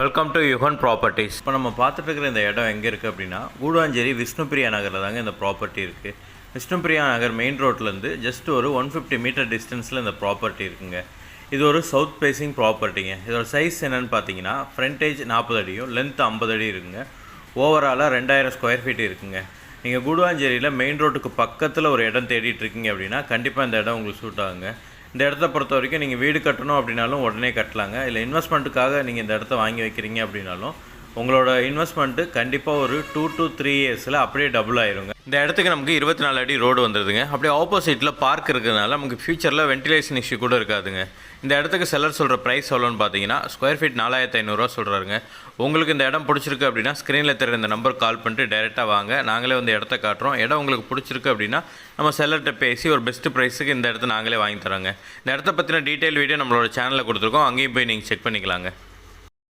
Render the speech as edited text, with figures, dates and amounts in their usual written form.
Welcome to Yugan properties. இப்போ நம்ம பார்த்துட்டு இருக்கிற இந்த இடம் எங்கே இருக்குது அப்படின்னா, கூடுவாஞ்சேரி விஷ்ணுபிரியா நகரில் தாங்க இந்த ப்ராப்பர்ட்டி இருக்குது. விஷ்ணுபிரியா நகர் மெயின் ரோட்லேருந்து ஜஸ்ட் ஒரு 150 மீட்டர் டிஸ்டன்ஸில் இந்த ப்ராப்பர்ட்டி இருக்குங்க. இது ஒரு சவுத் ஃபேஸிங் ப்ராப்பர்ட்டிங்க. இதோட சைஸ் என்னென்னு பார்த்தீங்கன்னா, ஃப்ரண்டேஜ் 40 அடியும் லென்த் 50 அடி இருக்குங்க. ஓவராலாக 2000 ஸ்கொயர் ஃபீட் இருக்குங்க. நீங்கள் கூடுவாஞ்சேரியில் மெயின் ரோட்டுக்கு பக்கத்தில் ஒரு இடம் தேடிட்டு இருக்கீங்க அப்படின்னா கண்டிப்பாக இந்த இடம் உங்களுக்கு சூட் ஆகுங்க. இந்த இடத்த பொறுத்த வரைக்கும் நீங்கள் வீடு கட்டணும் அப்படின்னாலும் உடனே கட்டலாங்க. இல்லை இன்வெஸ்ட்மெண்ட்டுக்காக நீங்கள் இந்த இடத்த வாங்கி வைக்கிறீங்க அப்படின்னாலும் உங்களோட இன்வெஸ்ட்மெண்ட்டு கண்டிப்பாக ஒரு 2 to 3 இயர்ஸில் அப்படியே டபுள் ஆயிருங்க. இந்த இடத்துக்கு நமக்கு 24 அடி ரோடு வந்துடுதுங்க. அப்படியே ஆப்போசிட்டில் பார்க் இருக்கிறதுனால நமக்கு ஃபியூச்சரில் வென்டிலேஷன் இஷ்யூ கூட இருக்காதுங்க. இந்த இடத்துக்கு செல்லர் சொல்கிற ப்ரைஸ் எவ்வளோன்னு பார்த்தீங்கன்னா, ஸ்கொயர் ஃபீட் 4500 சொல்கிறாருங்க. உங்களுக்கு இந்த இடம் பிடிச்சிருக்கு அப்படின்னா ஸ்க்ரீனில் தெரியுற இந்த நம்பர் கால் பண்ணிட்டு டேரெக்டாக வாங்க, நாங்களே வந்து இடத்த காட்டுறோம். இடம் உங்களுக்கு பிடிச்சிருக்கு அப்படின்னா நம்ம செல்லர்கிட்ட பேசி ஒரு பெஸ்ட் ப்ரைஸுக்கு இந்த இடத்த நாங்களே வாங்கி தரோங்க. இந்த இடத்த பற்றின டீட்டெயில் வீடியோ நம்மளோட சேனலில் கொடுத்துருக்கோம், அங்கேயும் போய் நீங்கள் செக் பண்ணிக்கலாங்க.